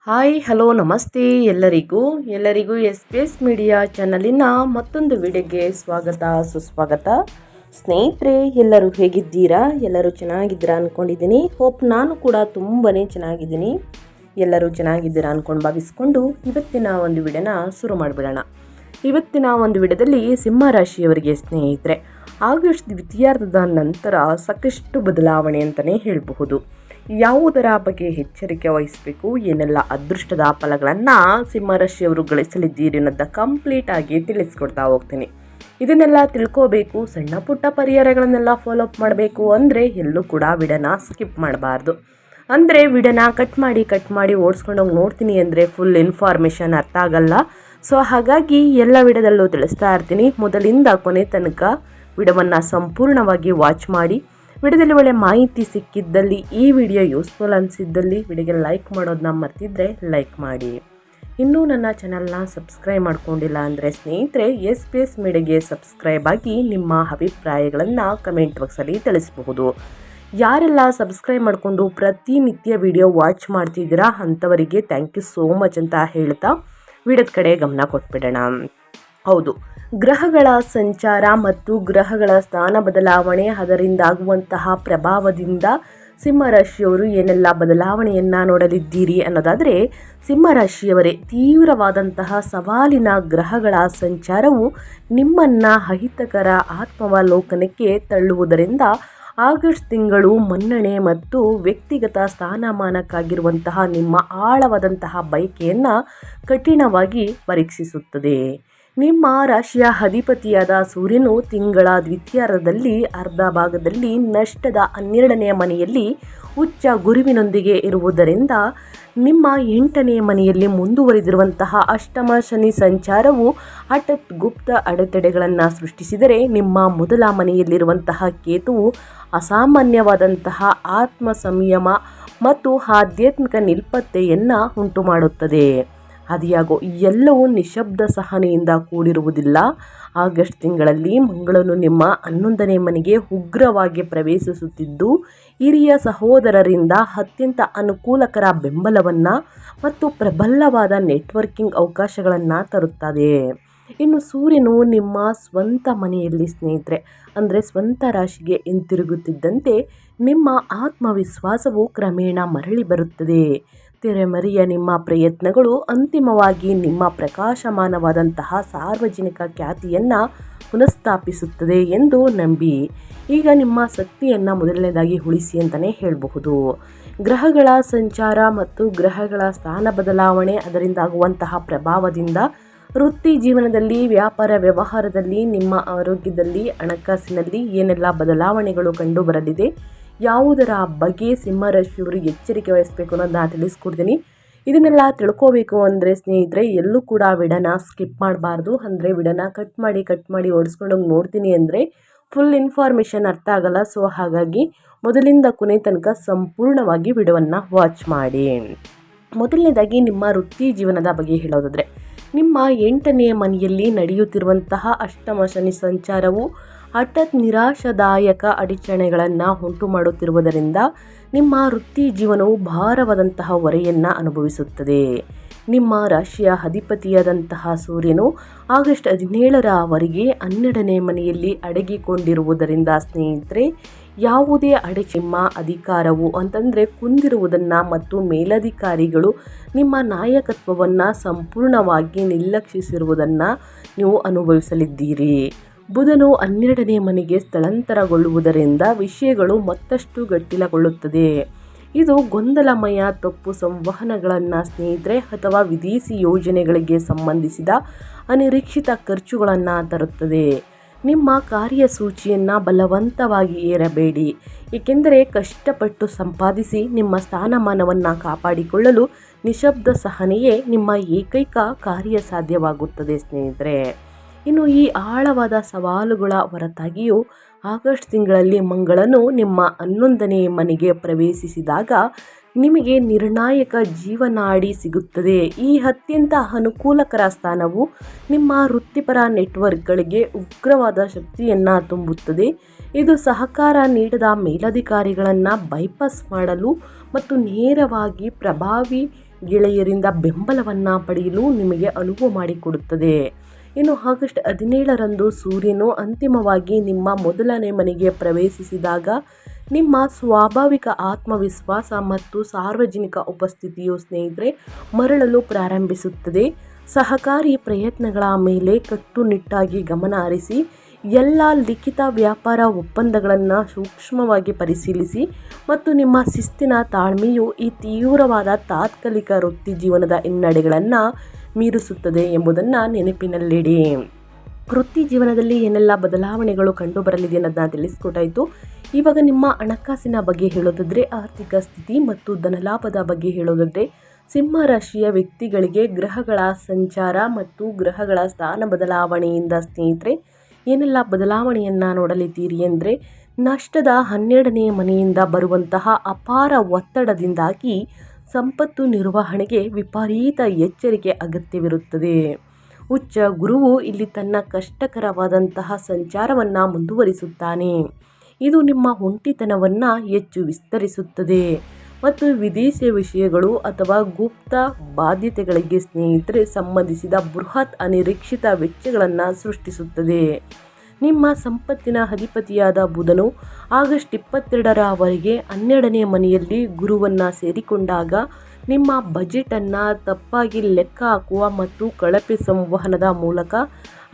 Hi hello ನಮಸ್ತೆ ಎಲ್ಲರಿಗೂ S P S media ಚಾನಲಿನ ಮತ್ತೊಂದು ವಿಡಿಯೋಗೆ ಸ್ವಾಗತ ಸುಸ್ವಾಗತ. ಸ್ನೇಹಿತರೆ, ಎಲ್ಲರೂ ಹೇಗಿದ್ದೀರಾ? ಎಲ್ಲರೂ ಚೆನ್ನಾಗಿದ್ದೀರಾ ಅಂದ್ಕೊಂಡಿದ್ದೀನಿ. ಹೋಪ್ ನಾನು ಕೂಡ ತುಂಬಾ ಚೆನ್ನಾಗಿದ್ದೀನಿ. ಎಲ್ಲರೂ ಚೆನ್ನಾಗಿದ್ದೀರಾ ಅಂದ್ಕೊಂಡು ಭಾವಿಸ್ಕೊಂಡು ಇವತ್ತಿನ ಒಂದು ವಿಡಿಯೋನ ಶುರು ಮಾಡಿಬಿಡೋಣ. ಇವತ್ತಿನ ಒಂದು ವಿಡಿಯೋದಲ್ಲಿ ಸಿಂಹ ರಾಶಿಯವರಿಗೆ ಸ್ನೇಹಿತರೆ ಆಗಸ್ಟ್ ದ್ವಿತೀಯಾರ್ಧದ ನಂತರ ಸಾಕಷ್ಟು ಬದಲಾವಣೆ ಅಂತಲೇ ಹೇಳಬಹುದು. ಯಾವುದರ ಬಗ್ಗೆ ಎಚ್ಚರಿಕೆ ವಹಿಸಬೇಕು, ಏನೆಲ್ಲ ಅದೃಷ್ಟದ ಫಲಗಳನ್ನು ಸಿಂಹರಾಶಿಯವರು ಗಳಿಸಲಿದ್ದೀರಿ ಅನ್ನೋದನ್ನ ಕಂಪ್ಲೀಟ್ ಆಗಿ ತಿಳಿಸ್ಕೊಡ್ತಾ ಹೋಗ್ತೀನಿ. ಇದನ್ನೆಲ್ಲ ತಿಳ್ಕೋಬೇಕು, ಸಣ್ಣ ಪುಟ್ಟ ಪರಿಹಾರಗಳನ್ನೆಲ್ಲ ಫಾಲೋಅಪ್ ಮಾಡಬೇಕು ಅಂದರೆ ಎಲ್ಲೂ ಕೂಡ ವಿಡಿಯೋನ ಸ್ಕಿಪ್ ಮಾಡಬಾರ್ದು. ಅಂದರೆ ವಿಡಿಯೋನ ಕಟ್ ಮಾಡಿ ಓಡಿಸ್ಕೊಂಡೋಗಿ ನೋಡ್ತೀನಿ ಅಂದರೆ ಫುಲ್ ಇನ್ಫಾರ್ಮೇಷನ್ ಅರ್ಥ ಆಗಲ್ಲ. ಸೊ ಹಾಗಾಗಿ ಎಲ್ಲ ವಿಡಿಯೋದಲ್ಲೂ ತಿಳಿಸ್ತಾ ಇರ್ತೀನಿ. ಮೊದಲಿಂದ ಕೊನೆ ತನಕ ವಿಡಿಯೋವನ್ನು ಸಂಪೂರ್ಣವಾಗಿ ವಾಚ್ ಮಾಡಿ. ವಿಡಿಯೋದಲ್ಲಿ ಒಳ್ಳೆ ಮಾಹಿತಿ ಸಿಕ್ಕಿದ್ದಲ್ಲಿ, ಈ ವಿಡಿಯೋ ಯೂಸ್ಫುಲ್ ಅನಿಸಿದ್ದಲ್ಲಿ ವಿಡಿಯೋಗೆ ಲೈಕ್ ಮಾಡೋದನ್ನ ಮರ್ತಿದ್ರೆ ಲೈಕ್ ಮಾಡಿ. ಇನ್ನೂ ನನ್ನ ಚಾನಲ್ನ ಸಬ್ಸ್ಕ್ರೈಬ್ ಮಾಡ್ಕೊಂಡಿಲ್ಲ ಅಂದರೆ ಸ್ನೇಹಿತರೆ ಎಸ್ ಪಿ ಎಸ್ ಮೀಡಿಯಾಗೆ ಸಬ್ಸ್ಕ್ರೈಬ್ ಆಗಿ ನಿಮ್ಮ ಅಭಿಪ್ರಾಯಗಳನ್ನು ಕಮೆಂಟ್ ಬಾಕ್ಸಲ್ಲಿ ತಿಳಿಸಬಹುದು. ಯಾರೆಲ್ಲ ಸಬ್ಸ್ಕ್ರೈಬ್ ಮಾಡಿಕೊಂಡು ಪ್ರತಿನಿತ್ಯ ವಿಡಿಯೋ ವಾಚ್ ಮಾಡ್ತಿದ್ದೀರಾ ಅಂಥವರಿಗೆ ಥ್ಯಾಂಕ್ ಯು ಸೋ ಮಚ್ ಅಂತ ಹೇಳ್ತಾ ವಿಡಿಯೋದ ಕಡೆ ಗಮನ ಕೊಟ್ಬಿಡೋಣ. ಹೌದು, ಗ್ರಹಗಳ ಸಂಚಾರ ಮತ್ತು ಗ್ರಹಗಳ ಸ್ಥಾನ ಬದಲಾವಣೆ, ಅದರಿಂದಾಗುವಂತಹ ಪ್ರಭಾವದಿಂದ ಸಿಂಹರಾಶಿಯವರು ಏನೆಲ್ಲ ಬದಲಾವಣೆಯನ್ನು ನೋಡಲಿದ್ದೀರಿ ಅನ್ನೋದಾದರೆ, ಸಿಂಹರಾಶಿಯವರೇ ತೀವ್ರವಾದಂತಹ ಸವಾಲಿನ ಗ್ರಹಗಳ ಸಂಚಾರವು ನಿಮ್ಮನ್ನು ಅಹಿತಕರ ಆತ್ಮಾವಲೋಕನಕ್ಕೆ ತಳ್ಳುವುದರಿಂದ ಆಗಸ್ಟ್ ತಿಂಗಳು ಮನ್ನಣೆ ಮತ್ತು ವ್ಯಕ್ತಿಗತ ಸ್ಥಾನಮಾನಕ್ಕಾಗಿರುವಂತಹ ನಿಮ್ಮ ಆಳವಾದಂತಹ ಬಯಕೆಯನ್ನು ಕಠಿಣವಾಗಿ ಪರೀಕ್ಷಿಸುತ್ತದೆ. ನಿಮ್ಮ ರಾಶಿಯ ಅಧಿಪತಿಯಾದ ಸೂರ್ಯನು ತಿಂಗಳ ದ್ವಿತೀಯಾರ್ಧದಲ್ಲಿ ಅರ್ಧ ಭಾಗದಲ್ಲಿ ನಷ್ಟದ 12ನೇ ಮನೆಯಲ್ಲಿ ಉಚ್ಚ ಗುರುವಿನೊಂದಿಗೆ ಇರುವುದರಿಂದ ನಿಮ್ಮ 8ನೇ ಮನೆಯಲ್ಲಿ ಮುಂದುವರಿದಿರುವಂತಹ ಅಷ್ಟಮ ಶನಿ ಸಂಚಾರವು ಹಠಾತ್ ಗುಪ್ತ ಅಡೆತಡೆಗಳನ್ನು ಸೃಷ್ಟಿಸಿದರೆ, ನಿಮ್ಮ ಮೊದಲ ಮನೆಯಲ್ಲಿರುವಂತಹ ಕೇತುವು ಅಸಾಮಾನ್ಯವಾದಂತಹ ಆತ್ಮ ಸಂಯಮ ಮತ್ತು ಆಧ್ಯಾತ್ಮಿಕ ನಿಲ್ಪತ್ತೆಯನ್ನು ಉಂಟು ಮಾಡುತ್ತದೆ. ಅದಿಯಾಗೋ ಎಲ್ಲವೂ ನಿಶಬ್ದ ಸಹನೆಯಿಂದ ಕೂಡಿರುವುದಿಲ್ಲ. ಆಗಸ್ಟ್ ತಿಂಗಳಲ್ಲಿ ಮಂಗಳನು ನಿಮ್ಮ 11ನೇ ಮನೆಗೆ ಉಗ್ರವಾಗಿ ಪ್ರವೇಶಿಸುತ್ತಿದ್ದು, ಹಿರಿಯ ಸಹೋದರರಿಂದ ಅತ್ಯಂತ ಅನುಕೂಲಕರ ಬೆಂಬಲವನ್ನು ಮತ್ತು ಪ್ರಬಲವಾದ ನೆಟ್ವರ್ಕಿಂಗ್ ಅವಕಾಶಗಳನ್ನು ತರುತ್ತದೆ. ಇನ್ನು ಸೂರ್ಯನು ನಿಮ್ಮ ಸ್ವಂತ ಮನೆಯಲ್ಲಿ ಸ್ನೇಹಿತರೆ ಅಂದರೆ ಸ್ವಂತ ರಾಶಿಗೆ ಹಿಂತಿರುಗುತ್ತಿದ್ದಂತೆ ನಿಮ್ಮ ಆತ್ಮವಿಶ್ವಾಸವು ಕ್ರಮೇಣ ಮರಳಿ ಬರುತ್ತದೆ. ತೆರೆಮರೆಯ ನಿಮ್ಮ ಪ್ರಯತ್ನಗಳು ಅಂತಿಮವಾಗಿ ನಿಮ್ಮ ಪ್ರಕಾಶಮಾನವಾದಂತಹ ಸಾರ್ವಜನಿಕ ಖ್ಯಾತಿಯನ್ನು ಪುನಃಸ್ಥಾಪಿಸುತ್ತದೆ ಎಂದು ನಂಬಿ ಈಗ ನಿಮ್ಮ ಶಕ್ತಿಯನ್ನು ಮೊದಲನೇದಾಗಿ ಉಳಿಸಿ ಅಂತಲೇ ಹೇಳಬಹುದು. ಗ್ರಹಗಳ ಸಂಚಾರ ಮತ್ತು ಗ್ರಹಗಳ ಸ್ಥಾನ ಬದಲಾವಣೆ, ಅದರಿಂದ ಆಗುವಂತಹ ಪ್ರಭಾವದಿಂದ ವೃತ್ತಿ ಜೀವನದಲ್ಲಿ, ವ್ಯಾಪಾರ ವ್ಯವಹಾರದಲ್ಲಿ, ನಿಮ್ಮ ಆರೋಗ್ಯದಲ್ಲಿ, ಹಣಕಾಸಿನಲ್ಲಿ ಏನೆಲ್ಲ ಬದಲಾವಣೆಗಳು ಕಂಡು ಬರಲಿದೆ, ಯಾವುದರ ಬಗ್ಗೆ ಸಿಂಹರಾಶಿಯವರು ಎಚ್ಚರಿಕೆ ವಹಿಸಬೇಕು ಅನ್ನೋದನ್ನ ತಿಳಿಸ್ಕೊಡ್ತೀನಿ. ಇದನ್ನೆಲ್ಲ ತಿಳ್ಕೋಬೇಕು ಅಂದರೆ ಸ್ನೇಹಿತರೆ ಎಲ್ಲೂ ಕೂಡ ವಿಡಿಯೋನ ಸ್ಕಿಪ್ ಮಾಡಬಾರ್ದು. ಅಂದರೆ ವಿಡಿಯೋನ ಕಟ್ ಮಾಡಿ ಓಡಿಸ್ಕೊಂಡೋಗಿ ನೋಡ್ತೀನಿ ಅಂದರೆ ಫುಲ್ ಇನ್ಫಾರ್ಮೇಷನ್ ಅರ್ಥ ಆಗಲ್ಲ. ಸೊ ಹಾಗಾಗಿ ಮೊದಲಿಂದ ಕೊನೆ ತನಕ ಸಂಪೂರ್ಣವಾಗಿ ವಿಡಿಯೋವನ್ನು ವಾಚ್ ಮಾಡಿ. ಮೊದಲನೇದಾಗಿ ನಿಮ್ಮ ವೃತ್ತಿ ಜೀವನದ ಬಗ್ಗೆ ಹೇಳೋದಾದರೆ, ನಿಮ್ಮ 8ನೇ ಮನೆಯಲ್ಲಿ ನಡೆಯುತ್ತಿರುವಂತಹ ಅಷ್ಟಮ ಶನಿ ಸಂಚಾರವು ಹಠಾತ್ ನಿರಾಶಾದಾಯಕ ಅಡಚಣೆಗಳನ್ನು ಉಂಟು ಮಾಡುತ್ತಿರುವುದರಿಂದ ನಿಮ್ಮ ವೃತ್ತಿ ಜೀವನವು ಭಾರವಾದಂತಹ ಹೊರೆಯನ್ನು ಅನುಭವಿಸುತ್ತದೆ. ನಿಮ್ಮ ರಾಶಿಯ ಅಧಿಪತಿಯಾದಂತಹ ಸೂರ್ಯನು ಆಗಸ್ಟ್ 17ರವರೆಗೆ 12ನೇ ಮನೆಯಲ್ಲಿ ಅಡಗಿಕೊಂಡಿರುವುದರಿಂದ ಸ್ನೇಹಿತರೆ ಯಾವುದೇ ನಿಮ್ಮ ಅಧಿಕಾರವು ಅಂತಂದರೆ ಕುಂದಿರುವುದನ್ನು ಮತ್ತು ಮೇಲಧಿಕಾರಿಗಳು ನಿಮ್ಮ ನಾಯಕತ್ವವನ್ನು ಸಂಪೂರ್ಣವಾಗಿ ನಿರ್ಲಕ್ಷಿಸಿರುವುದನ್ನು ನೀವು ಅನುಭವಿಸಲಿದ್ದೀರಿ. ಬುಧನು 12ನೇ ಮನೆಗೆ ಸ್ಥಳಾಂತರಗೊಳ್ಳುವುದರಿಂದ ವಿಷಯಗಳು ಮತ್ತಷ್ಟು ಗಟ್ಟಿಲಗೊಳ್ಳುತ್ತದೆ. ಇದು ಗೊಂದಲಮಯ ತಪ್ಪು ಸಂವಹನಗಳನ್ನು ಸ್ನೇಹಿತರೆ ಅಥವಾ ವಿದೇಶಿ ಯೋಜನೆಗಳಿಗೆ ಸಂಬಂಧಿಸಿದ ಅನಿರೀಕ್ಷಿತ ಖರ್ಚುಗಳನ್ನು ತರುತ್ತದೆ. ನಿಮ್ಮ ಕಾರ್ಯಸೂಚಿಯನ್ನು ಬಲವಂತವಾಗಿ ಏರಬೇಡಿ, ಏಕೆಂದರೆ ಕಷ್ಟಪಟ್ಟು ಸಂಪಾದಿಸಿ ನಿಮ್ಮ ಸ್ಥಾನಮಾನವನ್ನು ಕಾಪಾಡಿಕೊಳ್ಳಲು ನಿಶಬ್ದ ಸಹನೆಯೇ ನಿಮ್ಮ ಏಕೈಕ ಕಾರ್ಯಸಾಧ್ಯವಾಗುತ್ತದೆ ಸ್ನೇಹಿತರೆ. ಇನ್ನು ಈ ಆಳವಾದ ಸವಾಲುಗಳ ಹೊರತಾಗಿಯೂ ಆಗಸ್ಟ್ ತಿಂಗಳಲ್ಲಿ ಮಂಗಳನು ನಿಮ್ಮ 11ನೇ ಮನೆಗೆ ಪ್ರವೇಶಿಸಿದಾಗ ನಿಮಗೆ ನಿರ್ಣಾಯಕ ಜೀವನಾಡಿ ಸಿಗುತ್ತದೆ. ಈ ಅತ್ಯಂತ ಅನುಕೂಲಕರ ಸ್ಥಾನವು ನಿಮ್ಮ ವೃತ್ತಿಪರ ನೆಟ್ವರ್ಕ್ಗಳಿಗೆ ಉಗ್ರವಾದ ಶಕ್ತಿಯನ್ನು ತುಂಬುತ್ತದೆ. ಇದು ಸಹಕಾರ ನೀಡದ ಮೇಲಧಿಕಾರಿಗಳನ್ನು ಬೈಪಾಸ್ ಮಾಡಲು ಮತ್ತು ನೇರವಾಗಿ ಪ್ರಭಾವಿ ಗೆಳೆಯರಿಂದ ಬೆಂಬಲವನ್ನು ಪಡೆಯಲು ನಿಮಗೆ ಅನುವು ಮಾಡಿಕೊಡುತ್ತದೆ. ಇನ್ನು ಆಗಸ್ಟ್ 17ರಂದು ಸೂರ್ಯನು ಅಂತಿಮವಾಗಿ ನಿಮ್ಮ ಮೊದಲನೇ ಮನೆಗೆ ಪ್ರವೇಶಿಸಿದಾಗ ನಿಮ್ಮ ಸ್ವಾಭಾವಿಕ ಆತ್ಮವಿಶ್ವಾಸ ಮತ್ತು ಸಾರ್ವಜನಿಕ ಉಪಸ್ಥಿತಿಯು ಸ್ನೇಹಿತರೆ ಮರಳಲು ಪ್ರಾರಂಭಿಸುತ್ತದೆ. ಸಹಕಾರಿ ಪ್ರಯತ್ನಗಳ ಮೇಲೆ ಕಟ್ಟುನಿಟ್ಟಾಗಿ ಗಮನ ಹರಿಸಿ ಎಲ್ಲ ಲಿಖಿತ ವ್ಯಾಪಾರ ಒಪ್ಪಂದಗಳನ್ನು ಸೂಕ್ಷ್ಮವಾಗಿ ಪರಿಶೀಲಿಸಿ ಮತ್ತು ನಿಮ್ಮ ಶಿಸ್ತಿನ ತಾಳ್ಮೆಯು ಈ ತೀವ್ರವಾದ ತಾತ್ಕಾಲಿಕ ವೃತ್ತಿ ಜೀವನದ ಹಿನ್ನಡೆಗಳನ್ನು ಮೀರಿಸುತ್ತದೆ ಎಂಬುದನ್ನು ನೆನಪಿನಲ್ಲಿಡಿ. ವೃತ್ತಿ ಜೀವನದಲ್ಲಿ ಏನೆಲ್ಲ ಬದಲಾವಣೆಗಳು ಕಂಡುಬರಲಿದೆ ಅನ್ನೋದನ್ನ ತಿಳಿಸ್ಕೊಟ್ಟಾಯಿತು. ಇವಾಗ ನಿಮ್ಮ ಹಣಕಾಸಿನ ಬಗ್ಗೆ ಹೇಳೋದಾದರೆ ಆರ್ಥಿಕ ಸ್ಥಿತಿ ಮತ್ತು ಧನಲಾಭದ ಬಗ್ಗೆ ಹೇಳೋದಾದರೆ ಸಿಂಹ ರಾಶಿಯ ವ್ಯಕ್ತಿಗಳಿಗೆ ಗ್ರಹಗಳ ಸಂಚಾರ ಮತ್ತು ಗ್ರಹಗಳ ಸ್ಥಾನ ಬದಲಾವಣೆಯಿಂದ ಸ್ನೇಹಿತರೆ ಏನೆಲ್ಲ ಬದಲಾವಣೆಯನ್ನು ನೋಡಲಿದ್ದೀರಿ ಅಂದರೆ ನಷ್ಟದ 12ನೇ ಮನೆಯಿಂದ ಬರುವಂತಹ ಅಪಾರ ಒತ್ತಡದಿಂದಾಗಿ ಸಂಪತ್ತು ನಿರ್ವಹಣೆಗೆ ವಿಪರೀತ ಎಚ್ಚರಿಕೆ ಅಗತ್ಯವಿರುತ್ತದೆ. ಉಚ್ಚ ಗುರುವು ಇಲ್ಲಿ ತನ್ನ ಕಷ್ಟಕರವಾದಂತಹ ಸಂಚಾರವನ್ನು ಮುಂದುವರಿಸುತ್ತಾನೆ. ಇದು ನಿಮ್ಮ ಒಂಟಿತನವನ್ನು ಹೆಚ್ಚು ವಿಸ್ತರಿಸುತ್ತದೆ ಮತ್ತು ವಿದೇಶಿ ವಿಷಯಗಳು ಅಥವಾ ಗುಪ್ತ ಬಾಧ್ಯತೆಗಳಿಗೆ ಸ್ನೇಹಿತರೆ ಸಂಬಂಧಿಸಿದ ಬೃಹತ್ ಅನಿರೀಕ್ಷಿತ ವೆಚ್ಚಗಳನ್ನು ಸೃಷ್ಟಿಸುತ್ತದೆ. ನಿಮ್ಮ ಸಂಪತ್ತಿನ ಅಧಿಪತಿಯಾದ ಬುಧನು ಆಗಸ್ಟ್ 22ರವರೆಗೆ 12ನೇ ಮನೆಯಲ್ಲಿ ಗುರುವನ್ನು ಸೇರಿಕೊಂಡಾಗ ನಿಮ್ಮ ಬಜೆಟನ್ನು ತಪ್ಪಾಗಿ ಲೆಕ್ಕ ಹಾಕುವ ಮತ್ತು ಕಳಪೆ ಸಂವಹನದ ಮೂಲಕ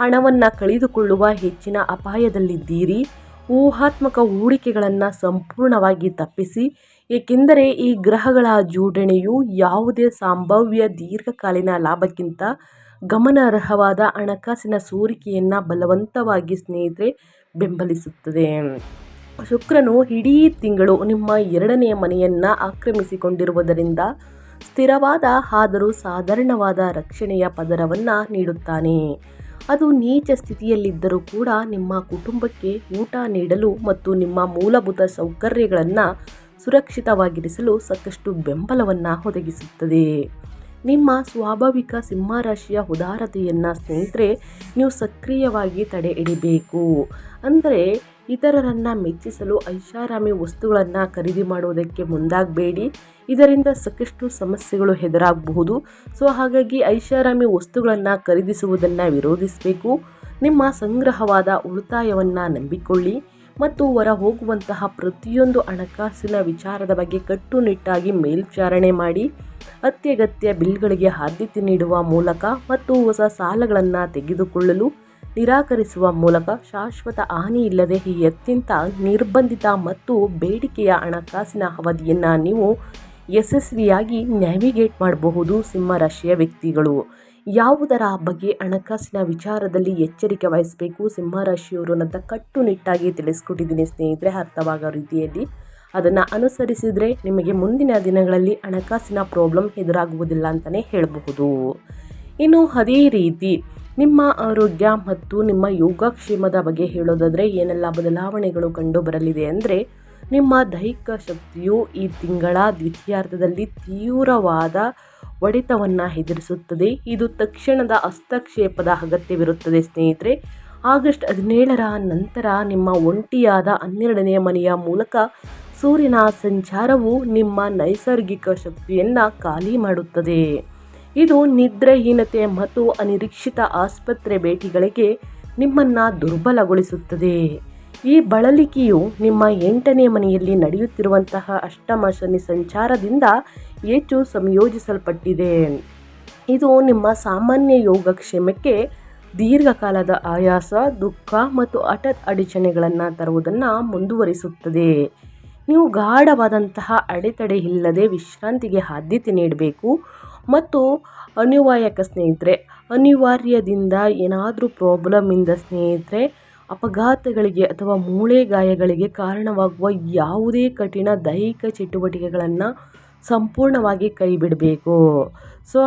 ಹಣವನ್ನು ಕಳೆದುಕೊಳ್ಳುವ ಹೆಚ್ಚಿನ ಅಪಾಯದಲ್ಲಿದ್ದೀರಿ. ಊಹಾತ್ಮಕ ಹೂಡಿಕೆಗಳನ್ನು ಸಂಪೂರ್ಣವಾಗಿ ತಪ್ಪಿಸಿ, ಏಕೆಂದರೆ ಈ ಗ್ರಹಗಳ ಜೋಡಣೆಯು ಯಾವುದೇ ಸಂಭಾವ್ಯ ದೀರ್ಘಕಾಲೀನ ಲಾಭಕ್ಕಿಂತ ಗಮನಾರ್ಹವಾದ ಹಣಕಾಸಿನ ಸೋರಿಕೆಯನ್ನು ಬಲವಂತವಾಗಿ ಸ್ನೇಹಿತರೆ ಬೆಂಬಲಿಸುತ್ತದೆ. ಶುಕ್ರನು ಇಡೀ ತಿಂಗಳು ನಿಮ್ಮ 2ನೇ ಮನೆಯನ್ನು ಆಕ್ರಮಿಸಿಕೊಂಡಿರುವುದರಿಂದ ಸ್ಥಿರವಾದ ಆದರೂ ಸಾಧಾರಣವಾದ ರಕ್ಷಣೆಯ ಪದರವನ್ನು ನೀಡುತ್ತಾನೆ. ಅದು ನೀಚ ಸ್ಥಿತಿಯಲ್ಲಿದ್ದರೂ ಕೂಡ ನಿಮ್ಮ ಕುಟುಂಬಕ್ಕೆ ಊಟ ನೀಡಲು ಮತ್ತು ನಿಮ್ಮ ಮೂಲಭೂತ ಸೌಕರ್ಯಗಳನ್ನು ಸುರಕ್ಷಿತವಾಗಿರಿಸಲು ಸಾಕಷ್ಟು ಬೆಂಬಲವನ್ನು ಒದಗಿಸುತ್ತದೆ. ನಿಮ್ಮ ಸ್ವಾಭಾವಿಕ ಸಿಂಹರಾಶಿಯ ಉದಾರತೆಯನ್ನು ಸ್ನೇಹಿತರೆ ನೀವು ಸಕ್ರಿಯವಾಗಿ ತಡೆ ಹಿಡಿಬೇಕು. ಅಂದರೆ ಇತರರನ್ನು ಮೆಚ್ಚಿಸಲು ಐಷಾರಾಮಿ ವಸ್ತುಗಳನ್ನು ಖರೀದಿ ಮಾಡುವುದಕ್ಕೆ ಮುಂದಾಗಬೇಡಿ. ಇದರಿಂದ ಸಾಕಷ್ಟು ಸಮಸ್ಯೆಗಳು ಎದುರಾಗಬಹುದು. ಹಾಗಾಗಿ ಐಷಾರಾಮಿ ವಸ್ತುಗಳನ್ನು ಖರೀದಿಸುವುದನ್ನು ವಿರೋಧಿಸಬೇಕು. ನಿಮ್ಮ ಸಂಗ್ರಹವಾದ ಉಳಿತಾಯವನ್ನು ನಂಬಿಕೊಳ್ಳಿ ಮತ್ತು ಹೊರ ಹೋಗುವಂತಹ ಪ್ರತಿಯೊಂದು ಹಣಕಾಸಿನ ವಿಚಾರದ ಬಗ್ಗೆ ಕಟ್ಟುನಿಟ್ಟಾಗಿ ಮೇಲ್ವಿಚಾರಣೆ ಮಾಡಿ. ಅತ್ಯಗತ್ಯ ಬಿಲ್ಗಳಿಗೆ ಆದ್ಯತೆ ನೀಡುವ ಮೂಲಕ ಮತ್ತು ಹೊಸ ಸಾಲಗಳನ್ನು ತೆಗೆದುಕೊಳ್ಳಲು ನಿರಾಕರಿಸುವ ಮೂಲಕ ಶಾಶ್ವತ ಹಾನಿ ಇಲ್ಲದೆ ಈ ಅತ್ಯಂತ ನಿರ್ಬಂಧಿತ ಮತ್ತು ಬೇಡಿಕೆಯ ಹಣಕಾಸಿನ ಅವಧಿಯನ್ನು ನೀವು ಯಶಸ್ವಿಯಾಗಿ ನ್ಯಾವಿಗೇಟ್ ಮಾಡಬಹುದು. ಸಿಂಹರಾಶಿಯ ವ್ಯಕ್ತಿಗಳು ಯಾವುದರ ಬಗ್ಗೆ ಹಣಕಾಸಿನ ವಿಚಾರದಲ್ಲಿ ಎಚ್ಚರಿಕೆ ವಹಿಸಬೇಕು ಸಿಂಹರಾಶಿಯವರು ಅನ್ನೋದ ಕಟ್ಟುನಿಟ್ಟಾಗಿ ತಿಳಿಸ್ಕೊಟ್ಟಿದ್ದೀನಿ ಸ್ನೇಹಿತರೆ. ಅರ್ಥವಾಗೋ ರೀತಿಯಲ್ಲಿ ಅದನ್ನು ಅನುಸರಿಸಿದರೆ ನಿಮಗೆ ಮುಂದಿನ ದಿನಗಳಲ್ಲಿ ಹಣಕಾಸಿನ ಪ್ರಾಬ್ಲಮ್ ಎದುರಾಗುವುದಿಲ್ಲ ಅಂತಲೇ ಹೇಳಬಹುದು. ಇನ್ನು ಅದೇ ರೀತಿ ನಿಮ್ಮ ಆರೋಗ್ಯ ಮತ್ತು ನಿಮ್ಮ ಯೋಗಕ್ಷೇಮದ ಬಗ್ಗೆ ಹೇಳೋದಾದರೆ ಏನೆಲ್ಲ ಬದಲಾವಣೆಗಳು ಕಂಡು ಬರಲಿದೆ ಅಂದರೆ ನಿಮ್ಮ ದೈಹಿಕ ಶಕ್ತಿಯು ಈ ತಿಂಗಳ ದ್ವಿತೀಯಾರ್ಧದಲ್ಲಿ ತೀವ್ರವಾದ ಹೊಡೆತವನ್ನು ಎದುರಿಸುತ್ತದೆ. ಇದು ತಕ್ಷಣದ ಹಸ್ತಕ್ಷೇಪದ ಅಗತ್ಯವಿರುತ್ತದೆ ಸ್ನೇಹಿತರೆ. ಆಗಸ್ಟ್ 17ರ ನಂತರ ನಿಮ್ಮ ಒಂಟಿಯಾದ 12ನೇ ಮನೆಯ ಮೂಲಕ ಸೂರ್ಯನ ಸಂಚಾರವು ನಿಮ್ಮ ನೈಸರ್ಗಿಕ ಶಕ್ತಿಯನ್ನು ಖಾಲಿ ಮಾಡುತ್ತದೆ. ಇದು ನಿದ್ರೆಹೀನತೆ ಮತ್ತು ಅನಿರೀಕ್ಷಿತ ಆಸ್ಪತ್ರೆ ಭೇಟಿಗಳಿಗೆ ನಿಮ್ಮನ್ನು ದುರ್ಬಲಗೊಳಿಸುತ್ತದೆ. ಈ ಬಳಲಿಕೆಯು ನಿಮ್ಮ 8ನೇ ಮನೆಯಲ್ಲಿ ನಡೆಯುತ್ತಿರುವಂತಹ ಅಷ್ಟಮ ಶನಿ ಸಂಚಾರದಿಂದ ಹೆಚ್ಚು ಸಂಯೋಜಿಸಲ್ಪಟ್ಟಿದೆ. ಇದು ನಿಮ್ಮ ಸಾಮಾನ್ಯ ಯೋಗಕ್ಷೇಮಕ್ಕೆ ದೀರ್ಘಕಾಲದ ಆಯಾಸ, ದುಃಖ ಮತ್ತು ಹಠಾತ್ ಅಡಚಣೆಗಳನ್ನು ತರುವುದನ್ನು ಮುಂದುವರಿಸುತ್ತದೆ. ನೀವು ಗಾಢವಾದಂತಹ ಅಡೆತಡೆ ಇಲ್ಲದೆ ವಿಶ್ರಾಂತಿಗೆ ಆದ್ಯತೆ ನೀಡಬೇಕು ಮತ್ತು ಅನಿವಾರ್ಯದಿಂದ ಏನಾದರೂ ಪ್ರಾಬ್ಲಮಿಂದ ಸ್ನೇಹಿತರೆ ಅಪಘಾತಗಳಿಗೆ ಅಥವಾ ಮೂಳೆ ಗಾಯಗಳಿಗೆ ಕಾರಣವಾಗುವ ಯಾವುದೇ ಕಠಿಣ ದೈಹಿಕ ಚಟುವಟಿಕೆಗಳನ್ನು ಸಂಪೂರ್ಣವಾಗಿ ಕೈಬಿಡಬೇಕು.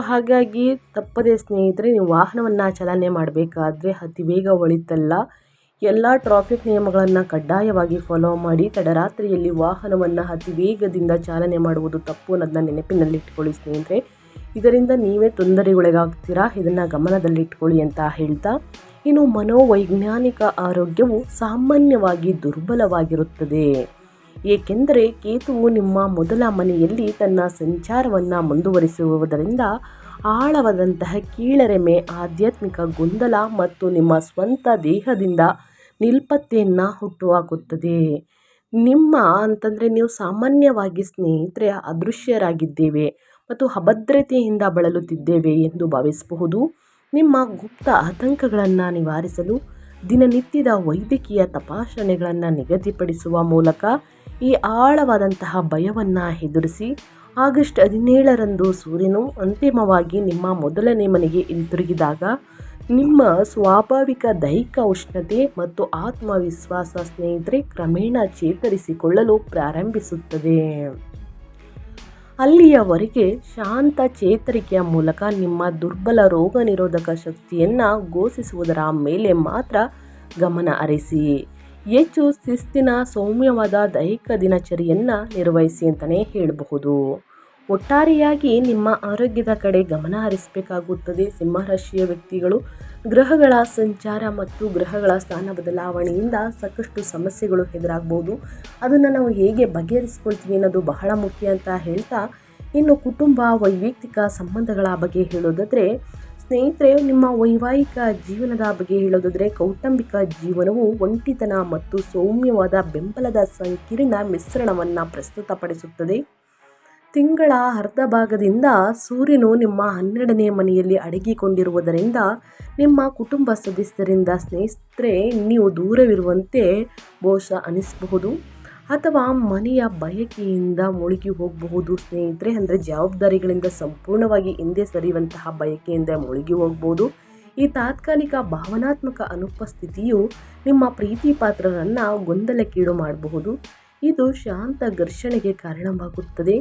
ಹಾಗಾಗಿ ತಪ್ಪದೇ ಸ್ನೇಹಿತರೆ ನೀವು ವಾಹನವನ್ನು ಚಾಲನೆ ಮಾಡಬೇಕಾದ್ರೆ ಅತಿ ವೇಗ ಒಳಿತಲ್ಲ. ಎಲ್ಲ ಟ್ರಾಫಿಕ್ ನಿಯಮಗಳನ್ನು ಕಡ್ಡಾಯವಾಗಿ ಫಾಲೋ ಮಾಡಿ. ತಡರಾತ್ರಿಯಲ್ಲಿ ವಾಹನವನ್ನು ಅತಿ ವೇಗದಿಂದ ಚಾಲನೆ ಮಾಡುವುದು ತಪ್ಪು ಅನ್ನೋದನ್ನ ನೆನಪಿನಲ್ಲಿಟ್ಕೊಳ್ಳಿ ಸ್ನೇಹಿತರೆ. ಇದರಿಂದ ನೀವೇ ತೊಂದರೆಗೊಳಗಾಗ್ತೀರಾ. ಇದನ್ನು ಗಮನದಲ್ಲಿಟ್ಕೊಳ್ಳಿ ಅಂತ ಹೇಳ್ತಾ, ಇನ್ನು ಮನೋವೈಜ್ಞಾನಿಕ ಆರೋಗ್ಯವು ಸಾಮಾನ್ಯವಾಗಿ ದುರ್ಬಲವಾಗಿರುತ್ತದೆ. ಏಕೆಂದರೆ ಕೇತುವು ನಿಮ್ಮ ಮೊದಲ ಮನೆಯಲ್ಲಿ ತನ್ನ ಸಂಚಾರವನ್ನು ಮುಂದುವರಿಸುವುದರಿಂದ ಆಳವಾದಂತಹ ಕೀಳರಿಮೆ, ಆಧ್ಯಾತ್ಮಿಕ ಗೊಂದಲ ಮತ್ತು ನಿಮ್ಮ ಸ್ವಂತ ದೇಹದಿಂದ ನಿಲ್ಪತ್ತೆಯನ್ನು ಹುಟ್ಟುಹಾಕುತ್ತದೆ. ನೀವು ಸಾಮಾನ್ಯವಾಗಿ ಸ್ನೇಹಿತರೆ ಅದೃಶ್ಯರಾಗಿದ್ದೇವೆ ಮತ್ತು ಅಭದ್ರತೆಯಿಂದ ಬಳಲುತ್ತಿದ್ದೇವೆ ಎಂದು ಭಾವಿಸಬಹುದು. ನಿಮ್ಮ ಗುಪ್ತ ಆತಂಕಗಳನ್ನು ನಿವಾರಿಸಲು ದಿನನಿತ್ಯದ ವೈದ್ಯಕೀಯ ತಪಾಸಣೆಗಳನ್ನು ನಿಗದಿಪಡಿಸುವ ಮೂಲಕ ಈ ಆಳವಾದಂತಹ ಭಯವನ್ನು ಎದುರಿಸಿ ಆಗಸ್ಟ್ 17ರಂದು ಸೂರ್ಯನು ಅಂತಿಮವಾಗಿ ನಿಮ್ಮ ಮೊದಲನೇ ಮನೆಗೆ ಹಿಂತಿರುಗಿದಾಗ ನಿಮ್ಮ ಸ್ವಾಭಾವಿಕ ದೈಹಿಕ ಉಷ್ಣತೆ ಮತ್ತು ಆತ್ಮವಿಶ್ವಾಸ ಸ್ನೇಹಿತರೆ ಕ್ರಮೇಣ ಚೇತರಿಸಿಕೊಳ್ಳಲು ಪ್ರಾರಂಭಿಸುತ್ತದೆ. ಅಲ್ಲಿಯವರೆಗೆ ಶಾಂತ ಚೇತರಿಕೆಯ ಮೂಲಕ ನಿಮ್ಮ ದುರ್ಬಲ ರೋಗ ನಿರೋಧಕ ಶಕ್ತಿಯನ್ನು ಘೋಷಿಸುವುದರ ಮೇಲೆ ಮಾತ್ರ ಗಮನ ಹರಿಸಿ. ಹೆಚ್ಚು ಶಿಸ್ತಿನ ಸೌಮ್ಯವಾದ ದೈಹಿಕ ದಿನಚರಿಯನ್ನು ನಿರ್ವಹಿಸಿ ಅಂತಲೇ ಹೇಳಬಹುದು. ಒಟ್ಟಾರೆಯಾಗಿ ನಿಮ್ಮ ಆರೋಗ್ಯದ ಕಡೆ ಗಮನ ಹರಿಸಬೇಕಾಗುತ್ತದೆ. ಸಿಂಹರಾಶಿಯ ವ್ಯಕ್ತಿಗಳು ಗ್ರಹಗಳ ಸಂಚಾರ ಮತ್ತು ಗ್ರಹಗಳ ಸ್ಥಾನ ಬದಲಾವಣೆಯಿಂದ ಸಾಕಷ್ಟು ಸಮಸ್ಯೆಗಳು ಎದುರಾಗಬಹುದು. ಅದನ್ನು ನಾವು ಹೇಗೆ ಬಗೆಹರಿಸ್ಕೊಳ್ತೀವಿ ಅನ್ನೋದು ಬಹಳ ಮುಖ್ಯ ಅಂತ ಹೇಳ್ತಾ, ಇನ್ನು ಕುಟುಂಬ ವೈಯಕ್ತಿಕ ಸಂಬಂಧಗಳ ಬಗ್ಗೆ ಹೇಳೋದಾದರೆ ಸ್ನೇಹಿತರೆ, ನಿಮ್ಮ ವೈವಾಹಿಕ ಜೀವನದ ಬಗ್ಗೆ ಹೇಳೋದಾದರೆ ಕೌಟುಂಬಿಕ ಜೀವನವು ಒಂಟಿತನ ಮತ್ತು ಸೌಮ್ಯವಾದ ಬೆಂಬಲದ ಸಂಕೀರ್ಣ ಮಿಶ್ರಣವನ್ನು ಪ್ರಸ್ತುತಪಡಿಸುತ್ತದೆ. ತಿಂಗಳ ಅರ್ಧ ಭಾಗದಿಂದ ಸೂರ್ಯನು ನಿಮ್ಮ 12ನೇ ಮನೆಯಲ್ಲಿ ಅಡಗಿಕೊಂಡಿರುವುದರಿಂದ ನಿಮ್ಮ ಕುಟುಂಬ ಸದಸ್ಯರಿಂದ ಸ್ನೇಹಿತರೆ ನೀವು ದೂರವಿರುವಂತೆ ಬಹುಶಃ ಅನಿಸಬಹುದು ಅಥವಾ ಮನೆಯ ಬಯಕೆಯಿಂದ ಮುಳುಗಿ ಹೋಗಬಹುದು ಸ್ನೇಹಿತರೆ. ಅಂದರೆ ಜವಾಬ್ದಾರಿಗಳಿಂದ ಸಂಪೂರ್ಣವಾಗಿ ಹಿಂದೆ ಸರಿಯುವಂತಹ ಬಯಕೆಯಿಂದ ಮುಳುಗಿ ಹೋಗ್ಬೋದು. ಈ ತಾತ್ಕಾಲಿಕ ಭಾವನಾತ್ಮಕ ಅನುಪಸ್ಥಿತಿಯು ನಿಮ್ಮ ಪ್ರೀತಿ ಪಾತ್ರರನ್ನು ಗೊಂದಲಕ್ಕೀಡು ಮಾಡಬಹುದು. ಇದು ಶಾಂತ ಘರ್ಷಣೆಗೆ ಕಾರಣವಾಗುತ್ತದೆ.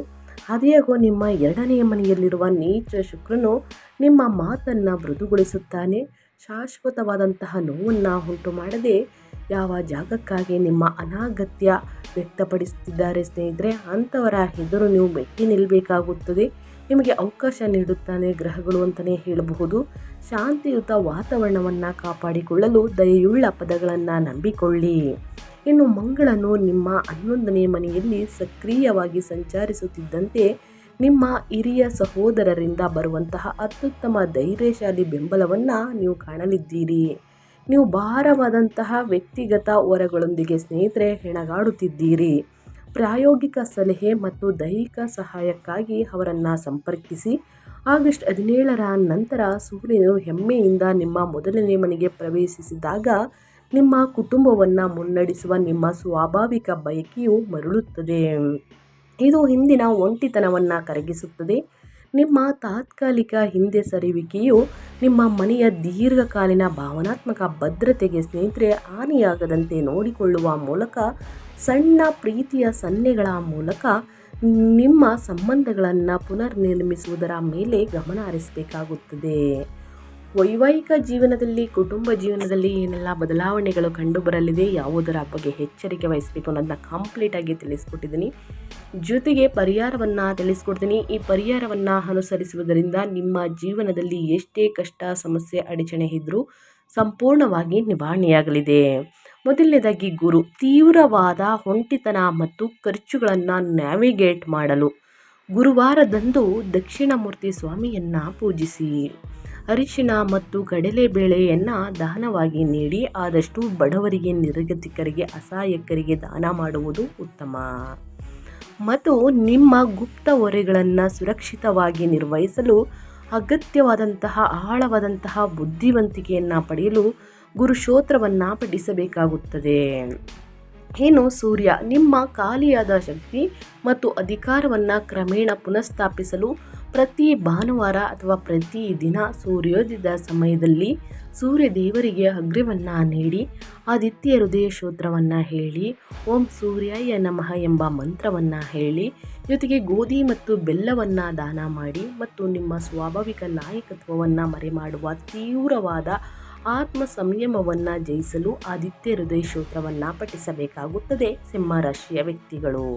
ಆದಾಗ್ಯೂ ನಿಮ್ಮ 2ನೇ ಮನೆಯಲ್ಲಿರುವ ನೀಚ ಶುಕ್ರನು ನಿಮ್ಮ ಮಾತನ್ನು ಮೃದುಗೊಳಿಸುತ್ತಾನೆ. ಶಾಶ್ವತವಾದಂತಹ ನೋವನ್ನು ಉಂಟು ಮಾಡದೆ ಯಾವ ಜಾಗಕ್ಕಾಗಿ ನಿಮ್ಮ ಅನಾಗತ್ಯ ವ್ಯಕ್ತಪಡಿಸುತ್ತಿದ್ದಾರೆ ಸ್ನೇಹಿತರೆ, ಅಂಥವರ ಎದುರು ನೀವು ಮೆಟ್ಟಿ ನಿಲ್ಲಬೇಕಾಗುತ್ತದೆ. ನಿಮಗೆ ಅವಕಾಶ ನೀಡುತ್ತಾನೆ ಗ್ರಹಗಳು ಅಂತಲೇ ಹೇಳಬಹುದು. ಶಾಂತಿಯುತ ವಾತಾವರಣವನ್ನು ಕಾಪಾಡಿಕೊಳ್ಳಲು ದಯೆಯುಳ್ಳ ಪದಗಳನ್ನು ನಂಬಿಕೊಳ್ಳಿ. ಇನ್ನು ಮಂಗಳನು ನಿಮ್ಮ 11ನೇ ಮನೆಯಲ್ಲಿ ಸಕ್ರಿಯವಾಗಿ ಸಂಚರಿಸುತ್ತಿದ್ದಂತೆ ನಿಮ್ಮ ಹಿರಿಯ ಸಹೋದರರಿಂದ ಬರುವಂತಹ ಅತ್ಯುತ್ತಮ ಧೈರ್ಯಶಾಲಿ ಬೆಂಬಲವನ್ನು ನೀವು ಕಾಣಲಿದ್ದೀರಿ. ನೀವು ಭಾರವಾದಂತಹ ವ್ಯಕ್ತಿಗತ ಹೊರೆಗಳೊಂದಿಗೆ ಸ್ನೇಹಿತರೆ ಹೆಣಗಾಡುತ್ತಿದ್ದೀರಿ. ಪ್ರಾಯೋಗಿಕ ಸಲಹೆ ಮತ್ತು ದೈಹಿಕ ಸಹಾಯಕ್ಕಾಗಿ ಅವರನ್ನು ಸಂಪರ್ಕಿಸಿ. ಆಗಸ್ಟ್ 17ರ ನಂತರ ಸೂರ್ಯನು ಹೆಮ್ಮೆಯಿಂದ ನಿಮ್ಮ ಮೊದಲನೇ ಮನೆಗೆ ಪ್ರವೇಶಿಸಿದಾಗ ನಿಮ್ಮ ಕುಟುಂಬವನ್ನು ಮುನ್ನಡೆಸುವ ನಿಮ್ಮ ಸ್ವಾಭಾವಿಕ ಬಯಕೆಯು ಮರಳುತ್ತದೆ. ಇದು ಹಿಂದಿನ ಒಂಟಿತನವನ್ನು ಕರಗಿಸುತ್ತದೆ. ನಿಮ್ಮ ತಾತ್ಕಾಲಿಕ ಹಿಂದೆ ಸರಿಯುವಿಕೆಯು ನಿಮ್ಮ ಮನೆಯ ದೀರ್ಘಕಾಲೀನ ಭಾವನಾತ್ಮಕ ಭದ್ರತೆಗೆ ಸ್ನೇಹಿತರೆ ಹಾನಿಯಾಗದಂತೆ ನೋಡಿಕೊಳ್ಳುವ ಮೂಲಕ ಸಣ್ಣ ಪ್ರೀತಿಯ ಸನ್ನೆಗಳ ಮೂಲಕ ನಿಮ್ಮ ಸಂಬಂಧಗಳನ್ನು ಪುನರ್ನಿರ್ಮಿಸುವುದರ ಮೇಲೆ ಗಮನ ಹರಿಸಬೇಕಾಗುತ್ತದೆ. ವೈವಾಹಿಕ ಜೀವನದಲ್ಲಿ, ಕುಟುಂಬ ಜೀವನದಲ್ಲಿ ಏನೆಲ್ಲ ಬದಲಾವಣೆಗಳು ಕಂಡುಬರಲಿದೆ, ಯಾವುದರ ಬಗ್ಗೆ ಎಚ್ಚರಿಕೆ ವಹಿಸಬೇಕು ಅನ್ನೋದನ್ನ ಕಂಪ್ಲೀಟಾಗಿ ತಿಳಿಸ್ಕೊಟ್ಟಿದ್ದೀನಿ. ಜೊತೆಗೆ ಪರಿಹಾರವನ್ನು ತಿಳಿಸ್ಕೊಡ್ತೀನಿ. ಈ ಪರಿಹಾರವನ್ನು ಅನುಸರಿಸುವುದರಿಂದ ನಿಮ್ಮ ಜೀವನದಲ್ಲಿ ಎಷ್ಟೇ ಕಷ್ಟ, ಸಮಸ್ಯೆ, ಅಡಚಣೆ ಇದ್ದರೂ ಸಂಪೂರ್ಣವಾಗಿ ನಿವಾರಣೆಯಾಗಲಿದೆ. ಮೊದಲನೇದಾಗಿ ಗುರು. ತೀವ್ರವಾದ ಒಂಟಿತನ ಮತ್ತು ಖರ್ಚುಗಳನ್ನು ನ್ಯಾವಿಗೇಟ್ ಮಾಡಲು ಗುರುವಾರದಂದು ದಕ್ಷಿಣಾಮೂರ್ತಿ ಸ್ವಾಮಿಯನ್ನು ಪೂಜಿಸಿ. ಅರಿಶಿಣ ಮತ್ತು ಕಡಲೆಬೇಳೆಯನ್ನು ದಾನವಾಗಿ ನೀಡಿ. ಆದಷ್ಟು ಬಡವರಿಗೆ, ನಿರ್ಗತಿಕರಿಗೆ, ಅಸಹಾಯಕರಿಗೆ ದಾನ ಮಾಡುವುದು ಉತ್ತಮ. ಮತ್ತು ನಿಮ್ಮ ಗುಪ್ತ ಹೊರೆಗಳನ್ನು ಸುರಕ್ಷಿತವಾಗಿ ನಿರ್ವಹಿಸಲು ಅಗತ್ಯವಾದಂತಹ ಆಳವಾದಂತಹ ಬುದ್ಧಿವಂತಿಕೆಯನ್ನು ಪಡೆಯಲು ಗುರುಶೋತ್ರವನ್ನು ಪಠಿಸಬೇಕಾಗುತ್ತದೆ. ಇನ್ನು ಸೂರ್ಯ ನಿಮ್ಮ ಖಾಲಿಯಾದ ಶಕ್ತಿ ಮತ್ತು ಅಧಿಕಾರವನ್ನು ಕ್ರಮೇಣ ಪುನಃಸ್ಥಾಪಿಸಲು ಪ್ರತಿ ಭಾನುವಾರ ಅಥವಾ ಪ್ರತಿ ದಿನ ಸೂರ್ಯೋದಯದ ಸಮಯದಲ್ಲಿ ಸೂರ್ಯ ದೇವರಿಗೆ ಅಗ್ರ್ಯವನ್ನು ನೀಡಿ ಆದಿತ್ಯ ಹೃದಯ ಸ್ತೋತ್ರವನ್ನು ಹೇಳಿ, ಓಂ ಸೂರ್ಯಾಯ ನಮಃ ಎಂಬ ಮಂತ್ರವನ್ನು ಹೇಳಿ, ಜೊತೆಗೆ ಗೋಧಿ ಮತ್ತು ಬೆಲ್ಲವನ್ನು ದಾನ ಮಾಡಿ ಮತ್ತು ನಿಮ್ಮ ಸ್ವಾಭಾವಿಕ ನಾಯಕತ್ವವನ್ನು ಮರೆಮಾಡುವ ತೀವ್ರವಾದ ಆತ್ಮ ಸಂಯಮವನ್ನು ಜಯಿಸಲು ಆದಿತ್ಯ ಹೃದಯ ಸ್ತೋತ್ರವನ್ನು ಪಠಿಸಬೇಕಾಗುತ್ತದೆ ಸಿಂಹರಾಶಿಯ ವ್ಯಕ್ತಿಗಳು.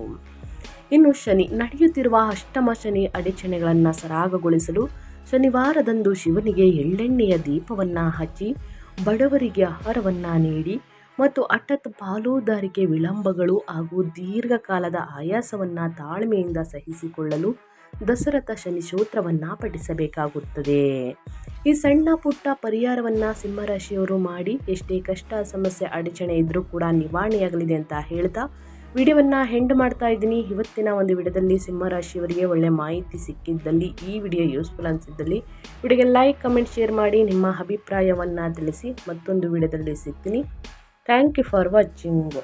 ಇನ್ನು ಶನಿ. ನಡೆಯುತ್ತಿರುವ ಅಷ್ಟಮ ಶನಿ ಅಡಚಣೆಗಳನ್ನು ಸರಾಗಗೊಳಿಸಲು ಶನಿವಾರದಂದು ಶಿವನಿಗೆ ಎಳ್ಳೆಣ್ಣೆಯ ದೀಪವನ್ನು ಹಚ್ಚಿ, ಬಡವರಿಗೆ ಆಹಾರವನ್ನು ನೀಡಿ, ಮತ್ತು ಹಠಾತ್ ಪಾಲುದಾರಿಕೆ ವಿಳಂಬಗಳು ಹಾಗೂ ದೀರ್ಘಕಾಲದ ಆಯಾಸವನ್ನು ತಾಳ್ಮೆಯಿಂದ ಸಹಿಸಿಕೊಳ್ಳಲು ದಶರಥ ಶನಿ ಸ್ತೋತ್ರವನ್ನು ಪಠಿಸಬೇಕಾಗುತ್ತದೆ. ಈ ಸಣ್ಣ ಪುಟ್ಟ ಪರಿಹಾರವನ್ನು ಸಿಂಹರಾಶಿಯವರು ಮಾಡಿ ಎಷ್ಟೇ ಕಷ್ಟ ಸಮಸ್ಯೆ ಅಡಚಣೆ ಇದ್ದರೂ ಕೂಡ ನಿವಾರಣೆಯಾಗಲಿದೆ ಅಂತ ಹೇಳ್ತಾ ವಿಡಿಯೋವನ್ನು ಎಂಡ್ ಮಾಡ್ತಾ ಇದ್ದೀನಿ. ಇವತ್ತಿನ ಒಂದು ವಿಡಿಯೋದಲ್ಲಿ ಸಿಂಹರಾಶಿಯವರಿಗೆ ಒಳ್ಳೆ ಮಾಹಿತಿ ಸಿಕ್ಕಿದ್ದಲ್ಲಿ, ಈ ವಿಡಿಯೋ ಯೂಸ್ಫುಲ್ ಅನಿಸಿದ್ದಲ್ಲಿ ವಿಡಿಯೋಗೆ ಲೈಕ್, ಕಮೆಂಟ್, ಶೇರ್ ಮಾಡಿ ನಿಮ್ಮ ಅಭಿಪ್ರಾಯವನ್ನು ತಿಳಿಸಿ. ಮತ್ತೊಂದು ವಿಡಿಯೋದಲ್ಲಿ ಸಿಗ್ತೀನಿ. Thank you for watching.